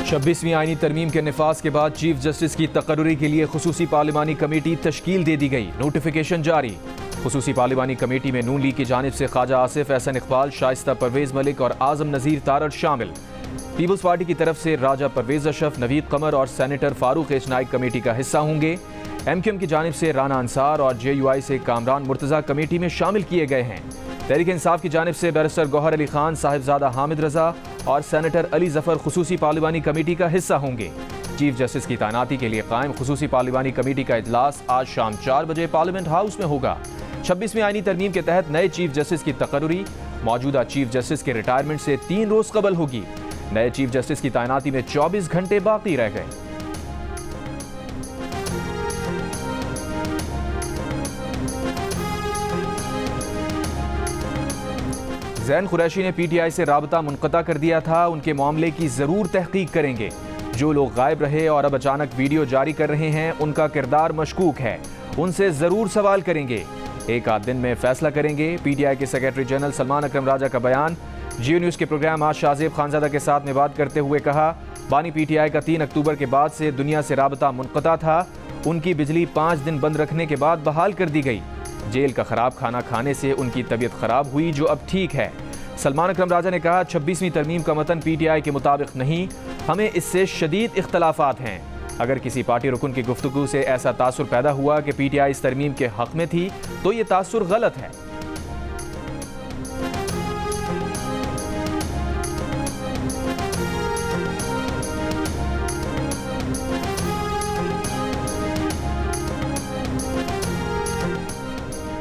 26वीं आईनी तरमीम के निफाज के बाद चीफ जस्टिस की तकर्री के लिए खुसूसी पार्लिमानी कमेटी तश्कील दे दी गई। नोटिफिकेशन जारी। खुसूसी पार्लिमानी कमेटी में नून लीग की जानिब से ख्वाजा आसिफ, एहसन इकबाल, शाइस्ता परवेज मलिक और आजम नज़ीर तारड़ शामिल। पीपल्स पार्टी की तरफ से राजा परवेज अशरफ, नवीद कमर और सेनेटर फारूक एचनाइक कमेटी का हिस्सा होंगे। MQM की जानिब से राना अंसार और JUI से कामरान मुर्तज़ा कमेटी में शामिल किए गए हैं। तहरीक इंसाफ की जानिब से बैरिस्टर गौहर अली खान, साहिबजादा हामिद रजा और सेनेटर अली जफर खुसूसी पार्लिमानी कमेटी का हिस्सा होंगे। चीफ जस्टिस की तैनाती के लिए कायम खुसूसी पार्लिमानी कमेटी का इजलास आज शाम 4 बजे पार्लियामेंट हाउस में होगा। 26वीं आईनी तरमीम के तहत नए चीफ जस्टिस की तकर्री मौजूदा चीफ जस्टिस के रिटायरमेंट से 3 रोज कबल होगी। नए चीफ जस्टिस की तैनाती में 24 घंटे बाकी रह गए। ज़ैन कुरैशी ने PTI से राबता मुनक़ता कर दिया था। उनके मामले की ज़रूर तहकीक करेंगे। जो लोग गायब रहे और अब अचानक वीडियो जारी कर रहे हैं, उनका किरदार मशकूक है। उनसे ज़रूर सवाल करेंगे। एक आध दिन में फैसला करेंगे। PTI के सेक्रेटरी जनरल सलमान अकरम राजा का बयान। जियो न्यूज़ के प्रोग्राम आज शाहजेब खानजादा के साथ में बात करते हुए कहा, बानी PTI का 3 अक्टूबर के बाद से दुनिया से राबता मुनक़ता था। उनकी बिजली 5 दिन बंद रखने के बाद बहाल कर दी गई। जेल का खराब खाना खाने से उनकी तबीयत खराब हुई, जो अब ठीक है। सलमान अकरम राजा ने कहा, 26वीं तरमीम का मतन PTI के मुताबिक नहीं, हमें इससे शदीद इख्तलाफात हैं। अगर किसी पार्टी रुकन की गुफ्तगू से ऐसा तासुर पैदा हुआ कि PTI इस तरमीम के हक में थी, तो ये तासुर गलत है।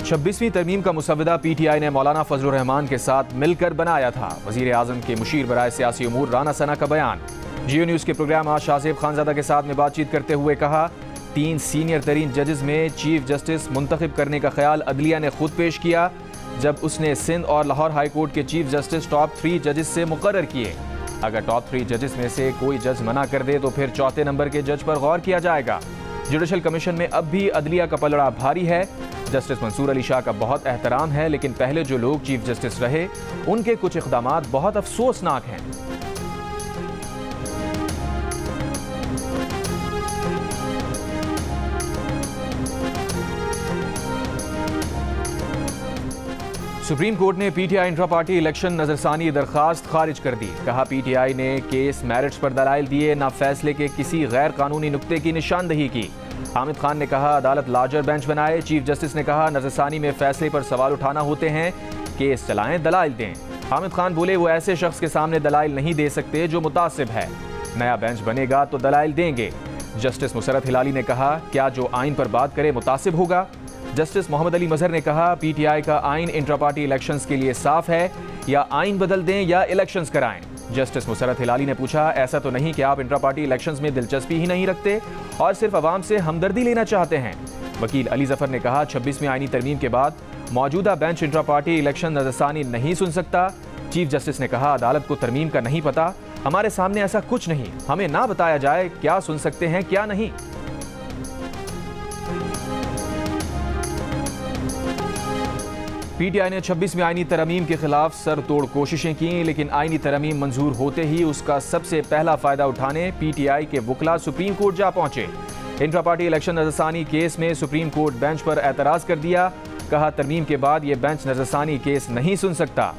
छब्बीसवीं तरमीम का मुसव्वदा PTI ने मौलाना फजलुर रहमान के साथ मिलकर बनाया था। वज़ीर आज़म के मुशीर बराए सियासी उमूर राना सना का बयान। जियो न्यूज़ के प्रोग्राम आज शाहजेब खानजादा के साथ में बातचीत करते हुए कहा, 3 सीनियर तरीन जजेस में चीफ जस्टिस मुंतखब करने का ख्याल अदलिया ने खुद पेश किया, जब उसने सिंध और लाहौर हाई कोर्ट के चीफ जस्टिस टॉप 3 जजेस से मुकर्रर किए। अगर टॉप 3 जजेस में से कोई जज मना कर दे तो फिर चौथे नंबर के जज पर गौर किया जाएगा। जुडिशल कमीशन में अब भी अदलिया का पलड़ा भारी है। जस्टिस मंसूर अली शाह का बहुत एहतराम है, लेकिन पहले जो लोग चीफ जस्टिस रहे, उनके कुछ इक़दामात बहुत अफसोसनाक हैं। सुप्रीम कोर्ट ने PTI इंट्रा पार्टी इलेक्शन नजरसानी दरखास्त खारिज कर दी। कहा, PTI ने केस मेरिट्स पर दलाइल दिए, न फैसले के किसी गैर कानूनी नुक्ते की निशानदही की। हामिद खान ने कहा, अदालत लार्जर बेंच बनाए। चीफ जस्टिस ने कहा, नजरसानी में फैसले पर सवाल उठाना होते हैं, केस चलाएं, दलाइल दें। हामिद खान बोले, वो ऐसे शख्स के सामने दलाइल नहीं दे सकते जो मुतासिब है। नया बेंच बनेगा तो दलाइल देंगे। जस्टिस मुसरत हिलाली ने कहा, क्या जो आइन पर बात करे मुतासिब होगा। जस्टिस मोहम्मद अली मजहर ने कहा, PTI का आइन इंट्रा पार्टी इलेक्शंस के लिए साफ है, या आइन बदल दें या इलेक्शंस कराएं। जस्टिस मुसरत हिलाली ने पूछा, ऐसा तो नहीं कि आप इंट्रा पार्टी इलेक्शंस में दिलचस्पी ही नहीं रखते और सिर्फ अवाम से हमदर्दी लेना चाहते हैं। वकील अली जफर ने कहा, 26वीं आईनी तरमीम के बाद मौजूदा बेंच इंट्रा पार्टी इलेक्शन नजरसानी नहीं सुन सकता। चीफ जस्टिस ने कहा, अदालत को तरमीम का नहीं पता, हमारे सामने ऐसा कुछ नहीं, हमें ना बताया जाए क्या सुन सकते हैं क्या नहीं। PTI ने 26वीं आईनी तरमीम के खिलाफ सर तोड़ कोशिशें की, लेकिन आईनी तरमीम मंजूर होते ही उसका सबसे पहला फायदा उठाने PTI के वकला सुप्रीम कोर्ट जा पहुंचे। इंट्रा पार्टी इलेक्शन नजरसानी केस में सुप्रीम कोर्ट बेंच पर एतराज कर दिया। कहा, तरमीम के बाद ये बेंच नजरसानी केस नहीं सुन सकता।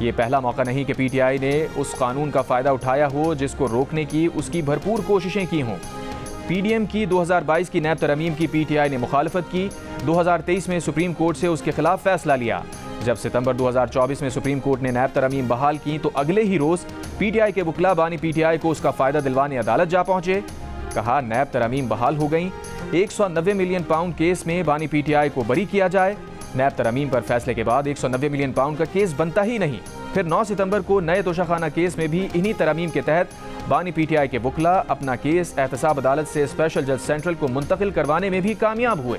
ये पहला मौका नहीं कि PTI ने उस कानून का फायदा उठाया हो जिसको रोकने की उसकी भरपूर कोशिशें की हों। PDM की 2022 की नैब तरमीम की PTI ने मुखालफत की। 2023 में सुप्रीम कोर्ट से उसके खिलाफ फैसला लिया। जब सितंबर 2024 में सुप्रीम कोर्ट ने नैब तरमीम बहाल की, तो अगले ही रोज PTI के वकला बानी PTI को उसका फायदा दिलवाने अदालत जा पहुंचे। कहा, नैब तरमीम बहाल हो गई, 190 मिलियन पाउंड केस में बानी PTI को बरी किया जाए। नैब तरमीम पर फैसले के बाद 190 मिलियन पाउंड का केस बनता ही नहीं। फिर 9 सितंबर को नए तोशाखाना केस में भी इन्हीं तरमीम के तहत बानी PTI के वकला अपना केस एहतसाब अदालत से स्पेशल जज सेंट्रल को मुंतकिल करवाने में भी कामयाब हुए।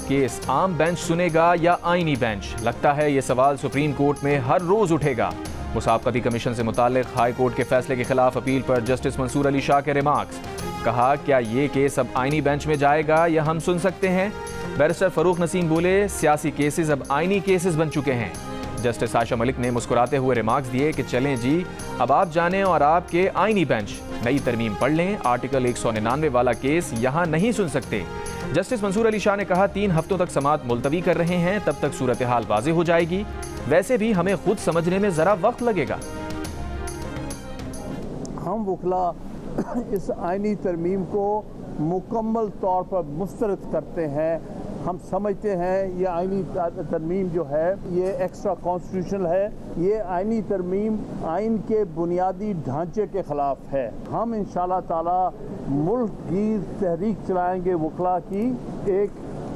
केस आम बेंच सुनेगा या आईनी बेंच? लगता है ये सवाल सुप्रीम कोर्ट में हर रोज उठेगा। मुसाबकती कमीशन से मुताल्लिक हाई कोर्ट के फैसले के खिलाफ अपील पर जस्टिस मंसूर अली शाह के रिमार्क्स। कहा, क्या ये केस अब आईनी बेंच में जाएगा या हम सुन सकते हैं? बैरिस्टर फरूक नसीम बोले, सियासी केसेस अब आईनी केसेस बन चुके हैं। जस्टिस आयशा मलिक ने मुस्कुराते हुए रिमार्क्स दिए कि चलें जी, अब आप जानें और आपके आईनी बेंच नई तरमीम पढ़ लें, आर्टिकल 199 वाला केस यहाँ नहीं सुन सकते। जस्टिस मंसूर अली शाह ने कहा, 3 हफ्तों तक समाअत मुलतवी कर रहे हैं, तब तक सूरत हाल वाज़ेह हो जाएगी। वैसे भी हमें खुद समझने में ज़रा वक्त लगेगा। हम वकला इस आईनी तरमीम को मुकम्मल तौर पर मुस्तरद करते हैं। हम समझते हैं ये आईनी तरमीम जो है ये एक्स्ट्रा कॉन्स्टिट्यूशनल है। ये आईनी तरमीम आइन के बुनियादी ढांचे के ख़िलाफ़ है। हम इंशाअल्लाह ताला मुल्क की तहरीक चलाएंगे वकला की, एक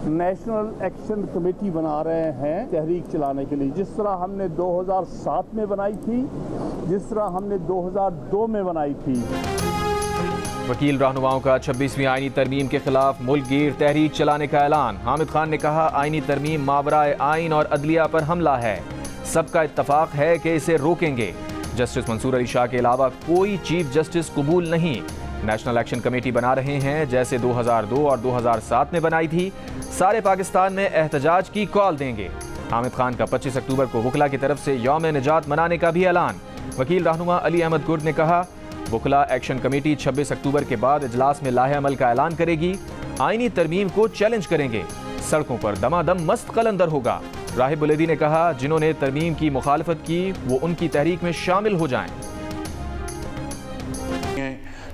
नेशनल एक्शन कमेटी बना रहे हैं तहरीक चलाने के लिए, जिस तरह हमने 2007 में बनाई थी, जिस तरह हमने 2002 में बनाई थी। वकील रहनुमाओं का 26वीं आईनी तरमीम के खिलाफ मुल्क गिर तहरीक चलाने का ऐलान। हामिद खान ने कहा, आईनी तरमीम मावराए आइन और अदलिया पर हमला है, सबका इत्तफाक है कि इसे रोकेंगे। जस्टिस मंसूर अली शाह के अलावा कोई चीफ जस्टिस कबूल नहीं। नेशनल एक्शन कमेटी बना रहे हैं जैसे 2002 और 2007 में बनाई थी। सारे पाकिस्तान में एहतजाज की कॉल देंगे। हामिद खान का 25 अक्टूबर को वकला की तरफ से यौम निजात मनाने का भी ऐलान। वकील रहनुमा अली अहमद गुर्द ने कहा, वकला एक्शन कमेटी 26 अक्टूबर के बाद इजलास में लाहे अमल का ऐलान करेगी। आईनी तरमीम को चैलेंज करेंगे। सड़कों पर दमादम मस्त कलंदर होगा। राहिब बुलेदी ने कहा, जिन्होंने तरमीम की मुखालफत की वो उनकी तहरीक में शामिल हो जाएं,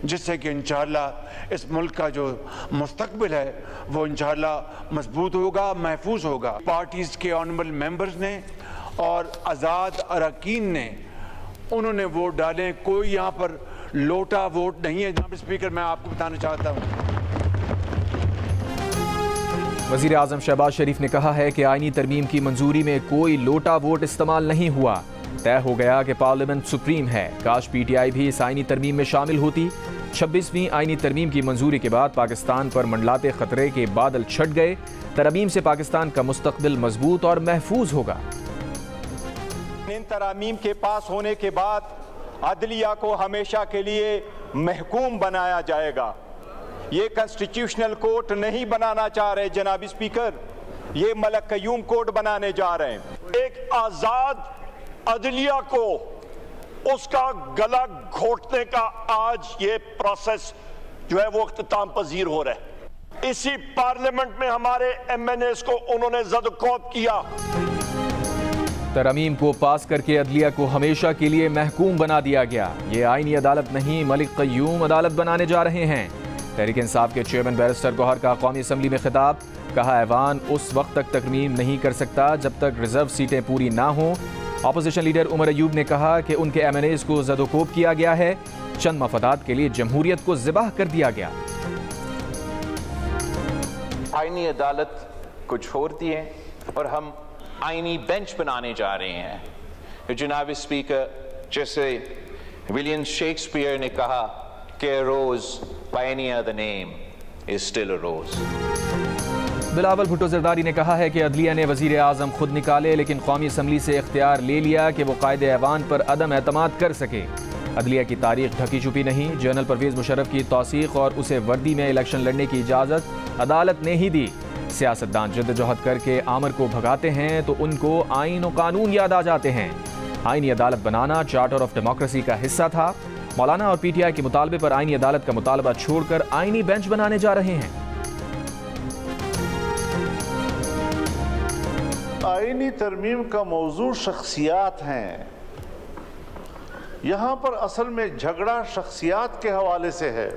जिससे कि इंशाअल्लाह इस मुल्क का जो मुस्तकबिल है वो इंशाअल्लाह मजबूत होगा, महफूज होगा। पार्टीज़ के ऑनरेबल मेंबर्स ने और आज़ाद अरकान ने उन्होंने वोट डाले। कोई यहाँ पर लोटा वोट नहीं है। जनाब स्पीकर, मैं आपको बताना चाहता हूँ, वज़ीर आज़म शहबाज शरीफ ने कहा है कि आईनी तरमीम की मंजूरी में कोई लोटा वोट इस्तेमाल नहीं हुआ। तय हो गया कि पार्लियामेंट सुप्रीम है। काश PTI भी इस आईनी तरमीम में शामिल होती। 26वीं आईनी तरमीम की मंजूरी के बाद पाकिस्तान पर मंडलाते खतरे के बादल छट गए। तरमीम से पाकिस्तान का मुस्तकबिल मजबूत और महफूज होगा। इन तरामीम के पास होने के बाद अदलिया को हमेशा के लिए महकूम बनाया जाएगा। ये कॉन्स्टिट्यूशनल कोर्ट नहीं बनाना चाह रहे जनाब स्पीकर, ये मलक कयूम कोर्ट बनाने जा रहे हैं। एक आजाद अदलिया को उसका गला घोटने का आज ये प्रोसेस जो है वो इख्तिताम पजीर हो रहा है। इसी पार्लियामेंट में हमारे MNAs को उन्होंने ज़द-ओ-कौब किया। तरमीम को पास करके अदलिया को हमेशा के लिए महकूम बना दिया गया। ये आईनी अदालत नहीं, मलिक कयूम अदालत बनाने जा रहे हैं। तहरीक इंसाफ के चेयरमैन बैरिस्टर गौहर का कौमी असम्बली में खिताब। कहा, ऐवान उस वक्त तक तरमीम नहीं कर सकता जब तक रिजर्व सीटें पूरी ना हों। अपोजिशन लीडर उमर अयूब ने कहा कि उनके MNAs को ज़द-ओ-कोब किया गया है। चंद मफादात के लिए जमहूरियत को ज़िबाह कर दिया गया। आईनी अदालत को छोड़ दिए और हम आईनी बेंच बनाने जा रहे हैं। जनाब स्पीकर, जैसे विलियम शेक्सपियर ने कहा कि a rose by any other name is still a rose। Bilawal Bhutto Zardari ने कहा है कि अदलिया ने वज़ीर आज़म खुद निकाले, लेकिन कौमी असम्बली से इख्तियार ले लिया कि वो कायदे ऐवान पर अदम एतमाद कर सके। अदलिया की तारीख ढकी छुपी नहीं। जनरल परवेज़ मुशर्रफ की तौसीक़ और उसे वर्दी में इलेक्शन लड़ने की इजाज़त अदालत ने ही दी। सियासतदान जद्दोजहद करके आमर को भगाते हैं तो उनको आइन और कानून याद आ जाते हैं। आईनी अदालत बनाना चार्टर ऑफ डेमोक्रेसी का हिस्सा था। मौलाना और PTI के मुतालबे पर आईनी अदालत का मुतालबा छोड़कर आईनी बेंच बनाने जा रहे हैं। आईनी तरमीम का मौजू शख्सियात हैं। यहाँ पर असल में झगड़ा शख्सियात के हवाले से है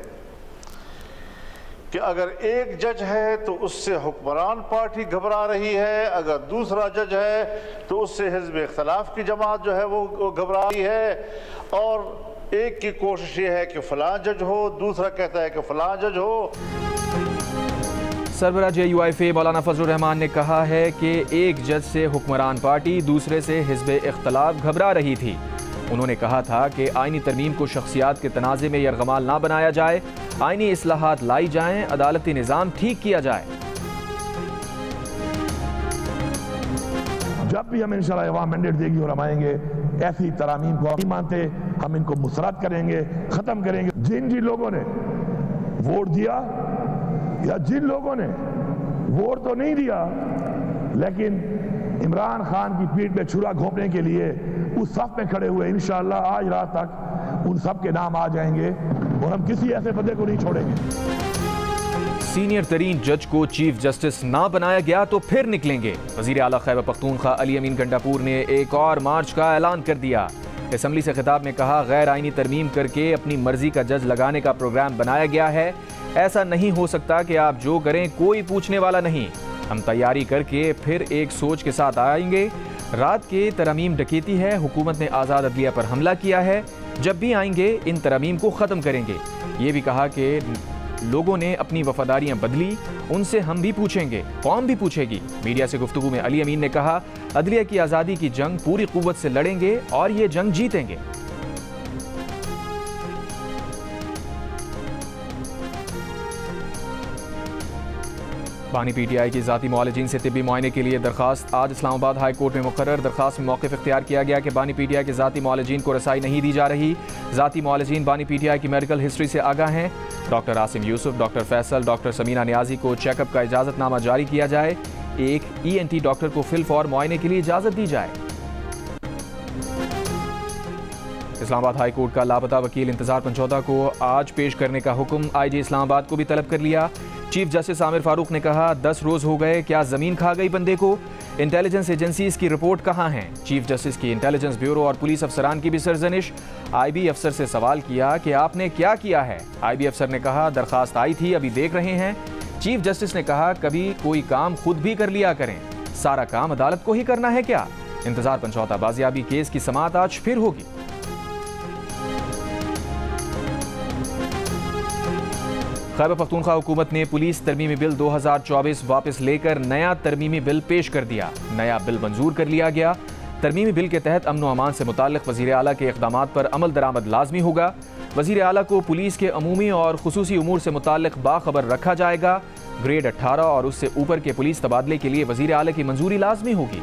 कि अगर एक जज है तो उससे हुक्मरान पार्टी घबरा रही है, अगर दूसरा जज है तो उससे हिज़्ब इख्तिलाफ की जमात जो है वो घबरा रही है। और एक की कोशिश ये है कि फ़लाँ जज हो, दूसरा कहता है कि फ़लाँ जज हो। सरबराह JUIFA मौलाना फजलुर रहमान ने कहा है कि एक जज से हुक्मरान पार्टी, दूसरे से हिज़्ब इख्तिलाफ घबरा रही थी। उन्होंने कहा था कि आईनी तरमीम को शख्सियात के तनाज़े में यरगमाल ना बनाया जाए, आईनी इस्लाहात लाई जाएं, अदालती निज़ाम ठीक किया जाए। जब भी हमें इंशाअल्लाह अवाम मैंडेट देगी और हम आएंगे, ऐसी तरामीम को नहीं मानते, हम इनको मुसरत करेंगे, ख़त्म करेंगे। जिन लोगों ने वोट दिया या जिन लोगों ने वोट तो नहीं दिया लेकिन इमरान खान की पीठ में छुरा घोंपने के लिए उस सफ में खड़े हुए, इंशाअल्लाह आज रात तक उन सब के नाम आ जाएंगे और हम किसी ऐसे बंदे को नहीं छोड़ेंगे। सीनियर तरीन जज को चीफ जस्टिस ना बनाया गया तो फिर निकलेंगे। वजीर आला खैबर पख्तूनख्वा अली अमीन गंडापुर ने एक और मार्च का ऐलान कर दिया। असम्बली से खिताब में कहा, गैर आईनी तरमीम करके अपनी मर्जी का जज लगाने का प्रोग्राम बनाया गया है। ऐसा नहीं हो सकता कि आप जो करें कोई पूछने वाला नहीं। हम तैयारी करके फिर एक सोच के साथ आएंगे। रात के तरमीम डकैती है, हुकूमत ने आज़ाद अदलिया पर हमला किया है। जब भी आएंगे इन तरमीम को ख़त्म करेंगे। ये भी कहा कि लोगों ने अपनी वफादारियां बदली, उनसे हम भी पूछेंगे, कौम भी पूछेगी। मीडिया से गुफ्तगू में अली अमीन ने कहा, अदलिया की आज़ादी की जंग पूरी कुव्वत से लड़ेंगे और ये जंग जीतेंगे। बानी पीटीआई की ज़ाती मुआलिजीन से तिब्बी मुआयने के लिए दरखास्त आज इस्लामाबाद हाई कोर्ट में मुकर्रर। दरखास्त में मौक़िफ़ इख्तियार किया गया कि बानी पीटीआई के ज़ाती मुआलिजीन को रसाई नहीं दी जा रही। ज़ाती मुआलिजीन बानी पीटीआई की मेडिकल हिस्ट्री से आगाह हैं। Doctor Asim Yusuf, doctor Faisal, doctor Samina Niazi को चेकअप का इजाज़तनामा जारी किया जाए। एक ENT डॉक्टर को फिलफौर मुआयने के लिए इजाज़त दी जाए। इस्लामाबाद हाई कोर्ट का लापता वकील इंतजार पंचौदा को आज पेश करने का हुक्म IG इस्लामाबाद को भी तलब कर लिया। चीफ जस्टिस आमिर फारूक ने कहा, 10 रोज हो गए, क्या जमीन खा गई बंदे को? इंटेलिजेंस एजेंसीज की रिपोर्ट कहाँ है? चीफ जस्टिस की इंटेलिजेंस ब्यूरो और पुलिस अफसरान की भी सरजनिश। IB अफसर से सवाल किया कि आपने क्या किया है? IB अफसर ने कहा, दरखास्त आई थी, अभी देख रहे हैं। चीफ जस्टिस ने कहा, कभी कोई काम खुद भी कर लिया करें, सारा काम अदालत को ही करना है क्या? इंतजार पंचौता बाजियाबी केस की समाअत आज फिर होगी। खैबर पख्तूनख्वा हुकूमत ने पुलिस तरमीमी बिल 2024 वापस लेकर नया तरमीमी बिल पेश कर दिया। नया बिल मंजूर कर लिया गया। तरमीमी बिल के तहत अमन व अमान से मुताल्लिक़ वज़ीर आला के इक़दामात पर अमल दरामद लाजमी होगा। वज़ीर आला को पुलिस के अमूमी और खुसूसी उमूर से मुताल्लिक़ बाखबर रखा जाएगा। ग्रेड 18 और उससे ऊपर के पुलिस तबादले के लिए वज़ीर आला की मंजूरी लाजमी होगी।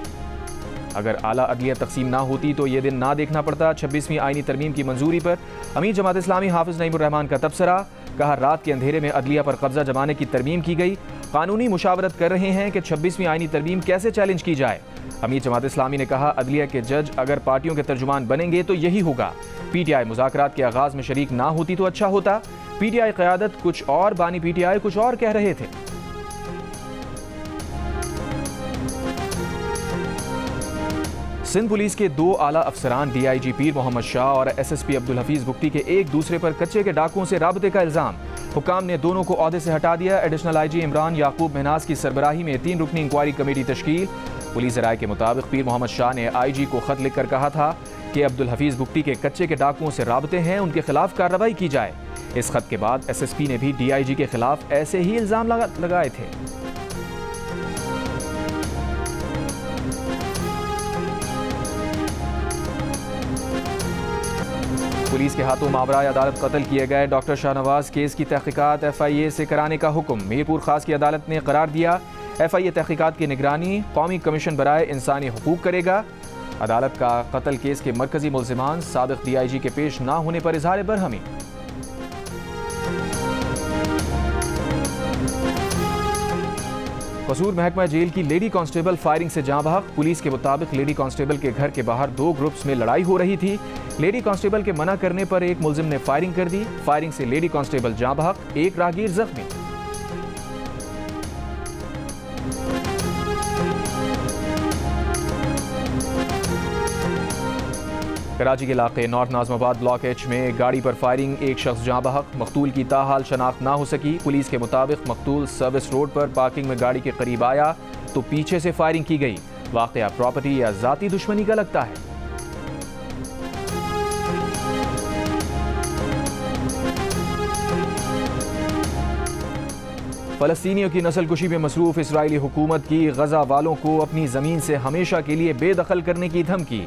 अगर आला अदलिया तकसीम ना होती तो ये दिन ना देखना पड़ता। 26वीं आईनी तरमीम की मंजूरी पर अमीर जमात इस्लामी हाफिज नईमुर रहमान का तबसरा। कहा, रात के अंधेरे में अदलिया पर कब्जा जमाने की तरमीम की गई। कानूनी मुशावरत कर रहे हैं कि 26वीं आईनी तरमीम कैसे चैलेंज की जाए। अमीर जमात इस्लामी ने कहा, अदलिया के जज अगर पार्टियों के तर्जुमान बनेंगे तो यही होगा। PTI मुज़ाकरात के आगाज में शरीक ना होती तो अच्छा होता। PTI क़यादत कुछ और, बानी PTI कुछ और कह रहे थे। सिंध पुलिस के 2 आला अफसरान DIG पीर मोहम्मद शाह और SSP अब्दुल हफीज बुख्ती के एक दूसरे पर कच्चे के डाकुओं से राबते का इल्जाम। हुकाम ने दोनों को ओहदे से हटा दिया। एडिशनल IG इमरान याकूब महनाज की सरबराही में 3 रुकनी इंक्वायरी कमेटी तश्कील। पुलिस राय के मुताबिक पीर मोहम्मद शाह ने IG को खत लिखकर कहा था कि अब्दुल हफीज बुख्ती के कच्चे के डाकुओं से राबते हैं, उनके खिलाफ कार्रवाई की जाए। इस खत के बाद SSP ने भी DIG के खिलाफ ऐसे ही इल्जाम लगाए थे। पुलिस के हाथों मावराए अदालत कत्ल किए गए डॉक्टर शाहनवाज केस की तहकीकात FIA से कराने का हुक्म मीरपुर खास की अदालत ने करार दिया। FIA तहकीकात की निगरानी कौमी कमीशन बराए इंसानी हुकूक करेगा। अदालत का कत्ल केस के मरकजी मुल्जिमान साबिक DIG के पेश ना होने पर इजहार बरहमी। कसूर महकमा जेल की लेडी कांस्टेबल फायरिंग से जाँ बहक। पुलिस के मुताबिक लेडी कांस्टेबल के घर के बाहर 2 ग्रुप्स में लड़ाई हो रही थी। लेडी कांस्टेबल के मना करने पर एक मुल्जिम ने फायरिंग कर दी। फायरिंग से लेडी कांस्टेबल जाँ बहक, एक राहगीर जख्मी। कराची के इलाके नॉर्थ नाज़माबाद ब्लॉक H में गाड़ी पर फायरिंग, एक शख्स जाँ बहक। मकतूल की ताहाल शनाख्त ना हो सकी। पुलिस के मुताबिक मकतूल सर्विस रोड पर पार्किंग में गाड़ी के करीब आया तो पीछे से फायरिंग की गई। वाक़या प्रॉपर्टी या ज़ाती दुश्मनी का लगता है। फ़लस्तीनियों की नस्लकुशी में मसरूफ़ इसराइली हुकूमत की गज़ा वालों को अपनी ज़मीन से हमेशा के लिए बेदखल करने की धमकी।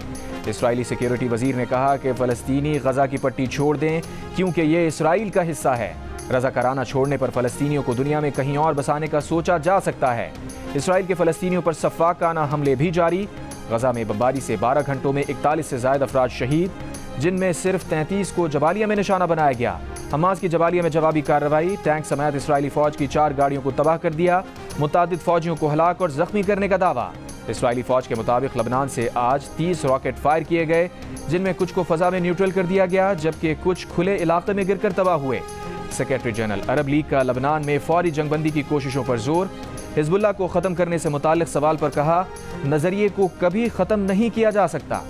इसराइली सिक्योरिटी वजीर ने कहा कि फ़लस्तीनी गज़ा की पट्टी छोड़ दें क्योंकि ये इसराइल का हिस्सा है। रज़ाकाराना छोड़ने पर फ़लस्तीनियों को दुनिया में कहीं और बसाने का सोचा जा सकता है। इसराइल के फ़लस्तीनियों पर सफ़ाकाना हमले भी जारी। गज़ा में बमबारी से 12 घंटों में 41 से ज़ायद अफराद शहीद, जिनमें सिर्फ 33 को जबालिया में निशाना बनाया गया। हमास की जबालिया में जवाबी कार्रवाई, टैंक समेत इसराइली फौज की 4 गाड़ियों को तबाह कर दिया, मुतादिद फौजियों को हलाक और जख्मी करने का दावा। इसराइली फौज के मुताबिक लबनान से आज 30 रॉकेट फायर किए गए, जिनमें कुछ को फजा में न्यूट्रल कर दिया गया जबकि कुछ खुले इलाके में गिरकर तबाह हुए। सेक्रेटरी जनरल अरब लीग का लबनान में फौरी जंगबंदी की कोशिशों पर जोर, हिजबुल्लाह को ख़त्म करने से मुताल्लिक सवाल पर कहा, नजरिए को कभी ख़त्म नहीं किया जा सकता।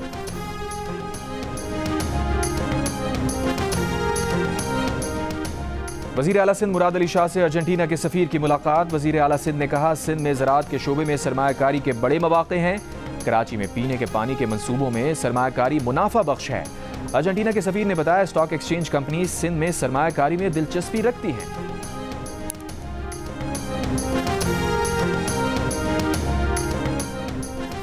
वज़ीर आला सिंध मुराद अली शाह से अर्जेंटीना के सफ़ीर की मुलाकात। वज़ीर आला सिंध ने कहा, सिंध में ज़राअत के शोबे में सरमायाकारी के बड़े मौक़े हैं। कराची में पीने के पानी के मंसूबों में सरमायाकारी मुनाफा बख्श है। अर्जेंटीना के सफ़ीर ने बताया, स्टॉक एक्सचेंज कंपनी सिंध में सरमायाकारी में दिलचस्पी रखती हैं।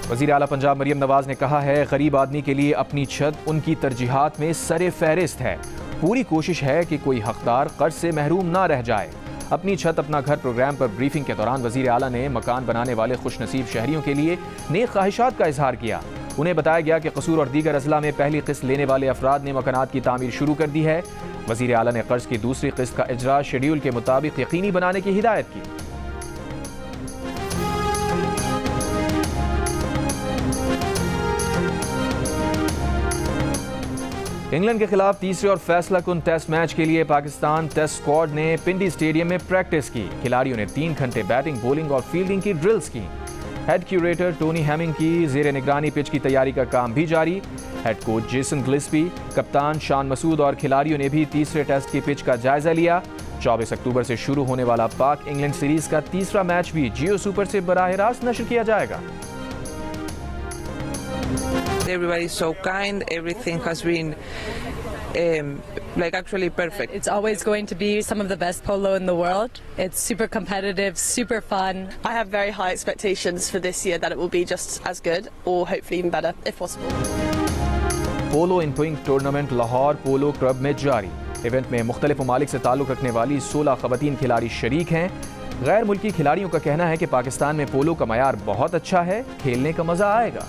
वज़ीर आला पंजाब मरियम नवाज ने कहा है, गरीब आदमी के लिए अपनी छत उनकी तरजीहात में सरे फहरिस्त है। पूरी कोशिश है कि कोई हकदार कर्ज से महरूम ना रह जाए। अपनी छत अपना घर प्रोग्राम पर ब्रीफिंग के दौरान वज़ीर आला ने मकान बनाने वाले खुशनसीब शहरियों के लिए नेक ख्वाहिशात का इजहार किया। उन्हें बताया गया कि कसूर और दीगर अजला में पहली किस्त लेने वाले अफराद ने मकानात की तामीर शुरू कर दी है। वज़ीर आला ने कर्ज की दूसरी किस्त का इजरा शेड्यूल के मुताबिक यकीनी बनाने की हिदायत की। इंग्लैंड के खिलाफ तीसरे और फैसला कुन टेस्ट मैच के लिए पाकिस्तान टेस्ट स्क्वाड ने पिंडी स्टेडियम में प्रैक्टिस की। खिलाड़ियों ने 3 घंटे बैटिंग, बॉलिंग और फील्डिंग की ड्रिल्स की। हेड क्यूरेटर टोनी हैमिंग की जेर निगरानी पिच की तैयारी का काम भी जारी। हेड कोच जेसन गिल्स्पी, कप्तान शान मसूद और खिलाड़ियों ने भी तीसरे टेस्ट की पिच का जायजा लिया। 24 अक्टूबर से शुरू होने वाला पाक इंग्लैंड सीरीज का तीसरा मैच भी जियो सुपर से बराह रास्त नशर किया जाएगा। Everybody is so kind. Everything has been like actually perfect. It's always going to be some of the best polo in the world. It's super competitive, super fun. I have very high expectations for this year that it will be just as good or hopefully even better if possible. Polo in pink tournament Lahore polo club में जारी। Event में मुख्तलिफ ममालिक से ताल्लुक़ रखने वाली 16 ख़वातीन खिलाड़ी शरीक हैं। गैर मुल्की खिलाड़ियों का कहना है कि पाकिस्तान में पोलो का मयार बहुत अच्छा है, खेलने का मज़ा आएगा।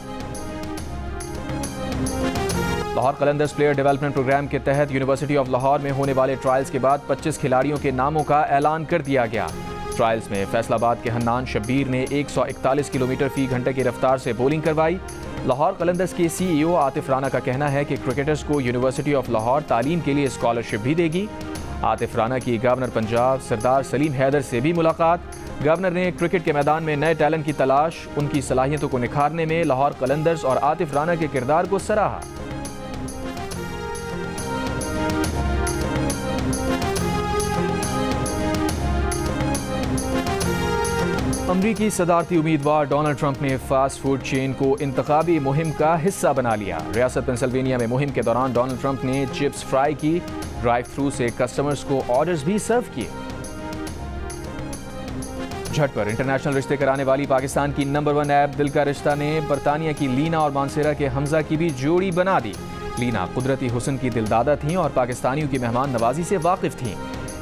Lahore Qalandars player development program के तहत यूनिवर्सिटी ऑफ लाहौर में होने वाले ट्रायल्स के बाद 25 खिलाड़ियों के नामों का ऐलान कर दिया गया। ट्रायल्स में फैसलाबाद के हन्नान शब्बीर ने 141 किलोमीटर फी घंटे की रफ्तार से बॉलिंग करवाई। लाहौर कलंदर्स के CEO आतिफ राना का कहना है कि क्रिकेटर्स को यूनिवर्सिटी ऑफ लाहौर तालीम के लिए स्कॉलरशिप भी देगी। आतिफ राना की गवर्नर पंजाब सरदार सलीम हैदर से भी मुलाकात। गवर्नर ने क्रिकेट के मैदान में नए टैलेंट की तलाश, उनकी सलाहियतों को निखारने में लाहौर कलंदर्स और आतिफ राना के किरदार को सराहा। अमरीकी सदारती उम्मीदवार डोनाल्ड ट्रंप ने फास्ट फूड चेन को इंतखाबी मुहिम का हिस्सा बना लिया। रियासत पेंसिल्वेनिया में मुहिम के दौरान डोनाल्ड ट्रंप ने चिप्स फ्राई की, ड्राइव थ्रू से कस्टमर्स को ऑर्डर्स भी सर्व किए। झटपर इंटरनेशनल रिश्ते कराने वाली पाकिस्तान की नंबर 1 ऐप दिल का रिश्ता ने बरतानिया की लीना और मानसेरा के हमजा की भी जोड़ी बना दी। लीना कुदरती हुस्न की दिलदादा थीं और पाकिस्तानियों की मेहमान नवाजी से वाकिफ थीं।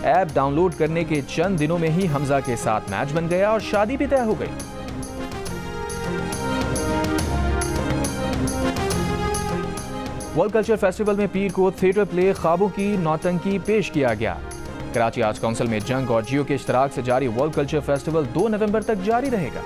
ऐप डाउनलोड करने के चंद दिनों में ही हमजा के साथ मैच बन गया और शादी भी तय हो गई। वर्ल्ड कल्चर फेस्टिवल में पीर को थिएटर प्ले ख्वाबों की नौटंकी पेश किया गया। कराची आर्ट्स काउंसिल में जंग और जियो के इश्तराक से जारी वर्ल्ड कल्चर फेस्टिवल 2 नवंबर तक जारी रहेगा।